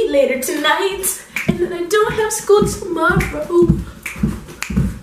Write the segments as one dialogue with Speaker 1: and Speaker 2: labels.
Speaker 1: eat later tonight, and then I don't have school tomorrow.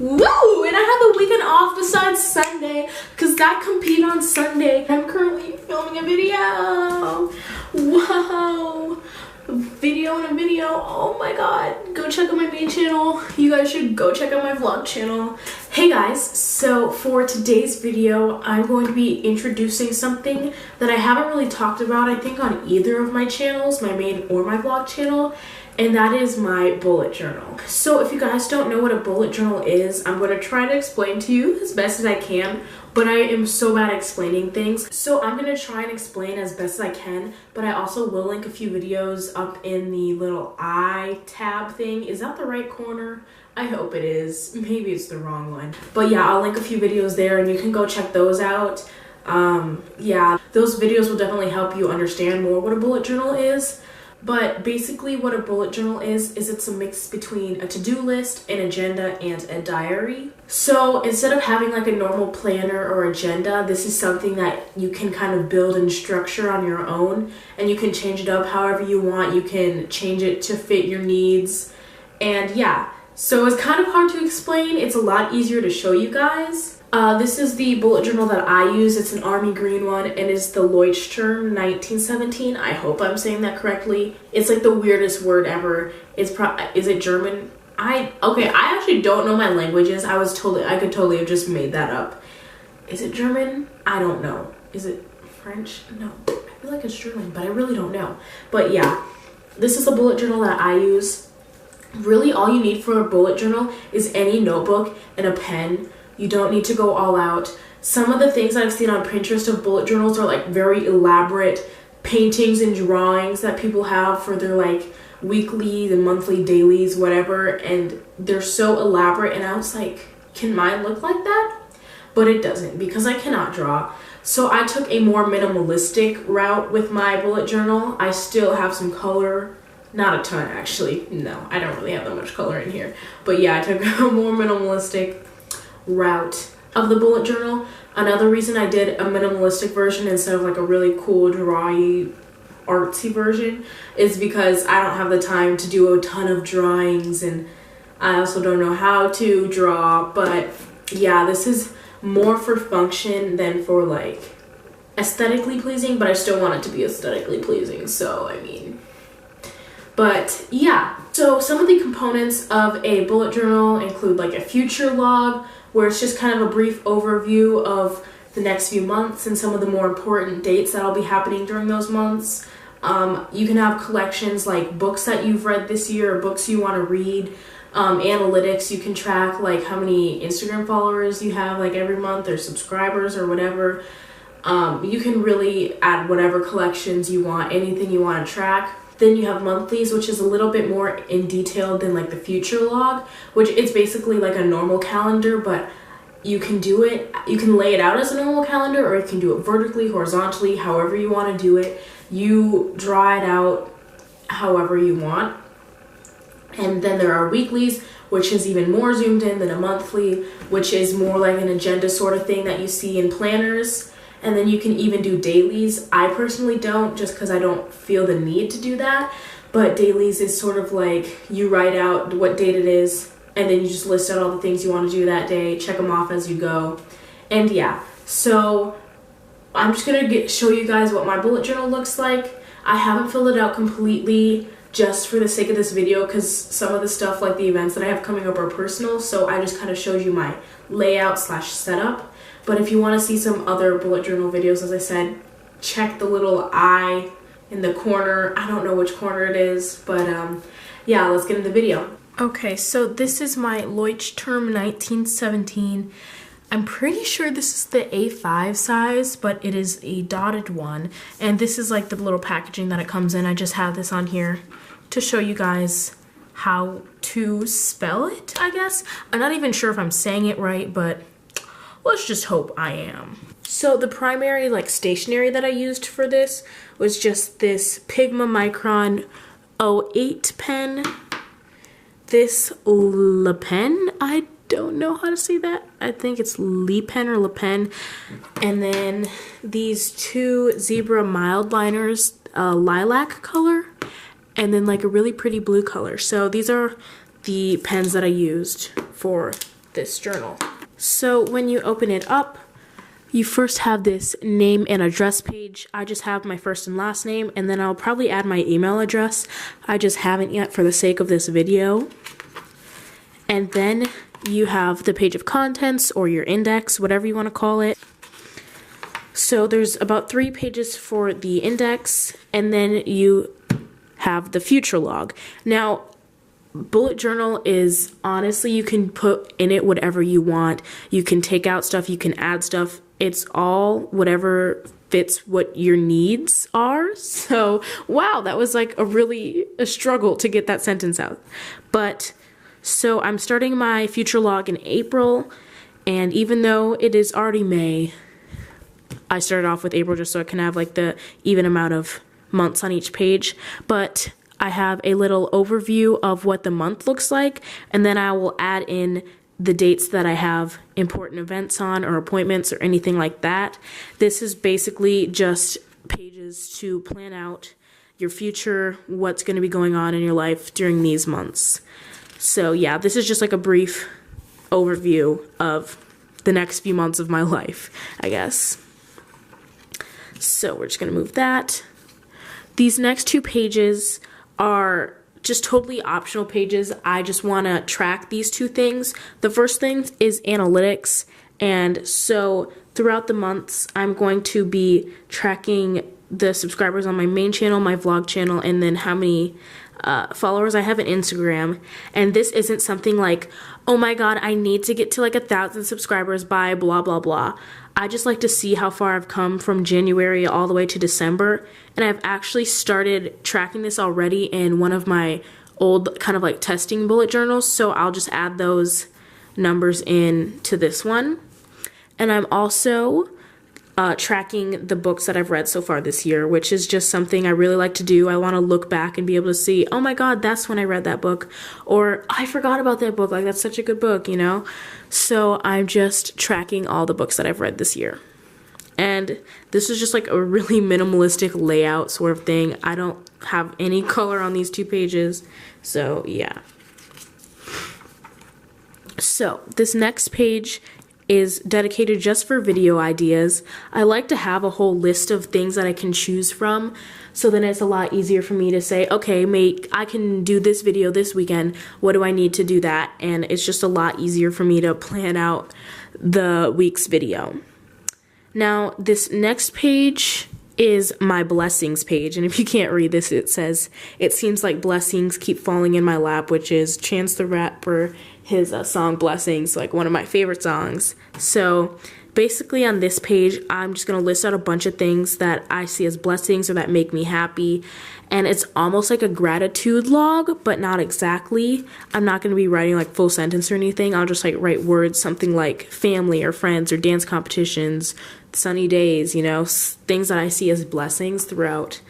Speaker 1: Woo! And I have the weekend off besides Sunday, because I compete on Sunday. I'm currently filming a video. Wow. Video and a video. Oh my god. Go check out my main channel. You guys should go check out my vlog channel. Hey guys, so for today's video, I'm going to be introducing something that I haven't really talked about, I think, on either of my channels, my main or my vlog channel. And that is my bullet journal. So if you guys don't know what a bullet journal is, I'm going to try to explain to you as best as I can, but I am so bad at explaining things. So I'm going to try and explain as best as I can, but I also will link a few videos up in the little I tab thing. Is that the right corner? I hope it is. Maybe it's the wrong one. But yeah, I'll link a few videos there and you can go check those out. Yeah, those videos will definitely help you understand more what a bullet journal is. But basically what a bullet journal is it's a mix between a to-do list, an agenda, and a diary. So instead of having like a normal planner or agenda, this is something that you can kind of build and structure on your own, and you can change it up however you want. You can change it to fit your needs. And yeah, so it's kind of hard to explain. It's a lot easier to show you guys. This is the bullet journal that I use. It's an army green one, and it's the Leuchtturm 1917. I hope I'm saying that correctly. It's like the weirdest word ever. Is it German? I actually don't know my languages. I could totally have just made that up. Is it German? I don't know. Is it French? No, I feel like it's German, but I really don't know. But yeah, this is the bullet journal that I use. Really, all you need for a bullet journal is any notebook and a pen. You don't need to go all out. Some of the things I've seen on Pinterest of bullet journals are like very elaborate paintings and drawings that people have for their like weekly and monthly dailies, whatever, and they're so elaborate, and I was like, can mine look like that? But it doesn't, because I cannot draw. So I took a more minimalistic route with my bullet journal. I still have some color. Not a ton, actually. No, I don't really have that much color in here. But yeah, I took a more minimalistic route of the bullet journal. Another reason I did a minimalistic version instead of like a really cool drawy artsy version is because I don't have the time to do a ton of drawings, and I also don't know how to draw. But yeah, this is more for function than for like aesthetically pleasing, but I still want it to be aesthetically pleasing, so I mean. But yeah, so some of the components of a bullet journal include like a future log, where it's just kind of a brief overview of the next few months and some of the more important dates that'll be happening during those months. You can have collections like books that you've read this year or books you want to read. Analytics, you can track like how many Instagram followers you have like every month, or subscribers or whatever. You can really add whatever collections you want, anything you want to track. Then you have monthlies, which is a little bit more in detail than like the future log, which it's basically like a normal calendar, but you can do it, you can lay it out as a normal calendar, or you can do it vertically, horizontally, however you want to do it. You draw it out however you want. And then there are weeklies, which is even more zoomed in than a monthly, which is more like an agenda sort of thing that you see in planners. And then you can even do dailies. I personally don't, just because I don't feel the need to do that. But dailies is sort of like you write out what date it is, and then you just list out all the things you want to do that day, check them off as you go. And yeah, so I'm just going to show you guys what my bullet journal looks like. I haven't filled it out completely just for the sake of this video, because some of the stuff like the events that I have coming up are personal, so I just kind of showed you my layout / setup. But if you want to see some other bullet journal videos, as I said, check the little eye in the corner. I don't know which corner it is, but yeah, let's get into the video. Okay, so this is my Leuchtturm 1917. I'm pretty sure this is the A5 size, but it is a dotted one. And this is like the little packaging that it comes in. I just have this on here to show you guys how to spell it, I guess. I'm not even sure if I'm saying it right, but let's just hope I am. So the primary like stationery that I used for this was just this Pigma Micron 08 pen. This Le Pen, I don't know how to say that. I think it's Le Pen or Le Pen. And then these two Zebra mild liners, lilac color. and then like a really pretty blue color. So these are the pens that I used for this journal. So when you open it up, you first have this name and address page. I just have my first and last name, and then I'll probably add my email address. I just haven't yet for the sake of this video. And then you have the page of contents, or your index, whatever you want to call it. So there's about 3 pages for the index, and then you have the future log. Now, bullet journal is, honestly, you can put in it whatever you want. You can take out stuff, you can add stuff. It's all whatever fits what your needs are. So, wow, that was like a struggle to get that sentence out. But, so I'm starting my future log in April, and even though it is already May, I started off with April just so I can have like the even amount of months on each page. But I have a little overview of what the month looks like, and then I will add in the dates that I have important events on, or appointments, or anything like that. This is basically just pages to plan out your future, what's going to be going on in your life during these months. So yeah, this is just like a brief overview of the next few months of my life, I guess. So we're just going to move that. These next 2 pages are just totally optional pages. I just want to track these 2 things. The first thing is analytics, and so throughout the months I'm going to be tracking the subscribers on my main channel, my vlog channel, and then how many followers I have on Instagram. And this isn't something like, oh my god, I need to get to like 1,000 subscribers by blah blah blah. I just like to see how far I've come from January all the way to December, and I've actually started tracking this already in one of my old kind of like testing bullet journals, so I'll just add those numbers in to this one. And I'm also tracking the books that I've read so far this year, which is just something I really like to do. I want to look back and be able to see, oh my god, that's when I read that book, or I forgot about that book, like that's such a good book, you know? So I'm just tracking all the books that I've read this year. And this is just like a really minimalistic layout sort of thing. I don't have any color on these 2 pages, so yeah. So this next page is dedicated just for video ideas. I like to have a whole list of things that I can choose from, so then it's a lot easier for me to say, okay, I can do this video this weekend, what do I need to do that? And it's just a lot easier for me to plan out the week's video. Now, this next page is my blessings page, and if you can't read this, it says, it seems like blessings keep falling in my lap, which is Chance the Rapper, his song Blessings, like one of my favorite songs. So basically on this page, I'm just going to list out a bunch of things that I see as blessings or that make me happy, and it's almost like a gratitude log, but not exactly. I'm not going to be writing like full sentence or anything. I'll just like write words, something like family or friends or dance competitions, sunny days, you know, things that I see as blessings throughout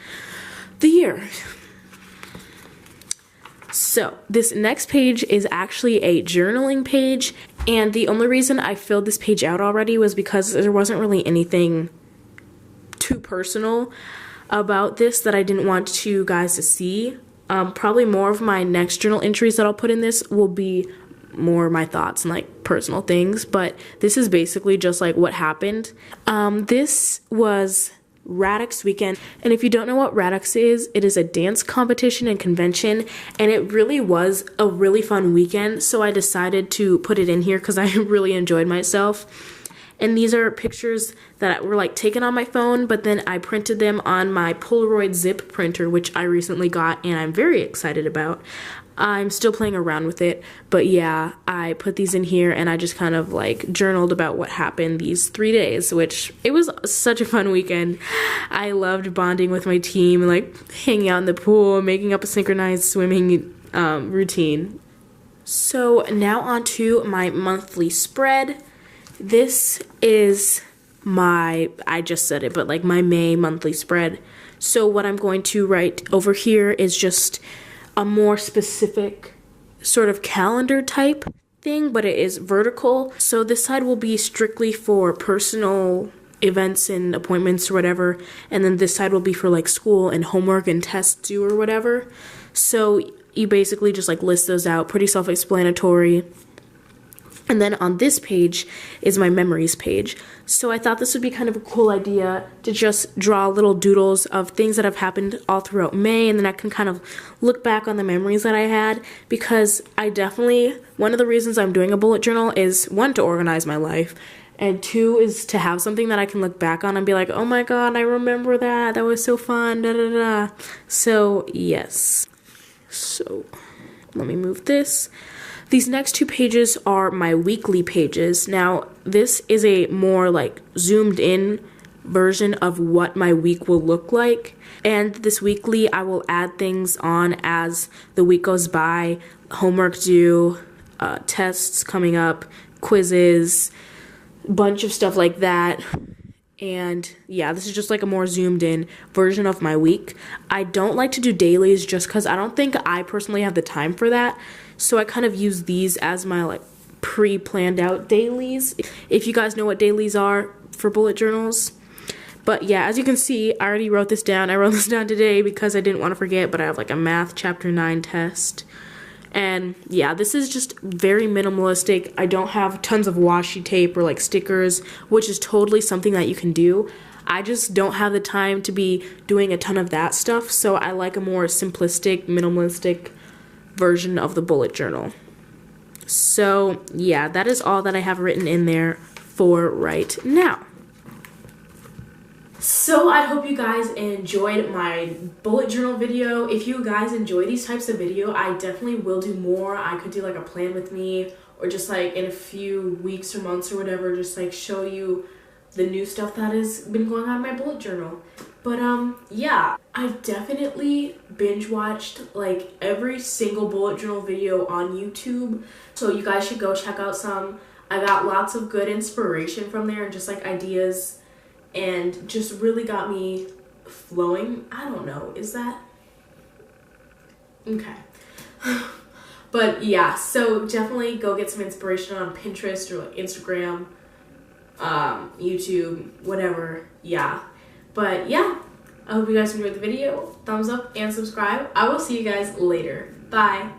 Speaker 1: the year. So this next page is actually a journaling page, and the only reason I filled this page out already was because there wasn't really anything too personal about this that I didn't want you guys to see. Probably more of my next journal entries that I'll put in this will be more my thoughts and like personal things, but this is basically just like what happened. This was Radix weekend, and if you don't know what Radix is, it is a dance competition and convention, and it really was a really fun weekend, so I decided to put it in here because I really enjoyed myself. And these are pictures that were like taken on my phone, but then I printed them on my Polaroid zip printer, which I recently got and I'm very excited about. I'm still playing around with it, but yeah, I put these in here and I just kind of like journaled about what happened these 3 days, which it was such a fun weekend. I loved bonding with my team and like hanging out in the pool, making up a synchronized swimming routine. So now on to my monthly spread. This is my, I just said it, but like my May monthly spread. So what I'm going to write over here is just a more specific sort of calendar type thing, but it is vertical. So this side will be strictly for personal events and appointments or whatever, and then this side will be for like school and homework and tests due or whatever. So you basically just like list those out, pretty self-explanatory. And then on this page is my memories page. So I thought this would be kind of a cool idea to just draw little doodles of things that have happened all throughout May, and then I can kind of look back on the memories that I had, because I definitely, one of the reasons I'm doing a bullet journal is, one, to organize my life, and two, is to have something that I can look back on and be like, oh my god, I remember that, that was so fun, da da da. So yes. So let me move this. These next two pages are my weekly pages. Now, this is a more like zoomed in version of what my week will look like. And this weekly, I will add things on as the week goes by. Homework due, tests coming up, quizzes, bunch of stuff like that. And yeah, this is just like a more zoomed in version of my week. I don't like to do dailies just because I don't think I personally have the time for that. So I kind of use these as my like pre-planned out dailies, if you guys know what dailies are for bullet journals. But yeah, as you can see, I already wrote this down. I wrote this down today because I didn't want to forget, but I have like a math chapter 9 test. And yeah, this is just very minimalistic. I don't have tons of washi tape or like stickers, which is totally something that you can do. I just don't have the time to be doing a ton of that stuff, so I like a more simplistic, minimalistic version of the bullet journal. So yeah, that is all that I have written in there for right now. So I hope you guys enjoyed my bullet journal video. If you guys enjoy these types of video, I definitely will do more. I could do like a plan with me, or just like in a few weeks or months or whatever, just like show you the new stuff that has been going on in my bullet journal. But yeah, I've definitely binge watched like every single bullet journal video on YouTube, so you guys should go check out some. I got lots of good inspiration from there, and just like ideas, and just really got me flowing. I don't know, is that okay? But yeah, so definitely go get some inspiration on Pinterest or like Instagram, YouTube, whatever. Yeah. But yeah, I hope you guys enjoyed the video. Thumbs up and subscribe. I will see you guys later. Bye.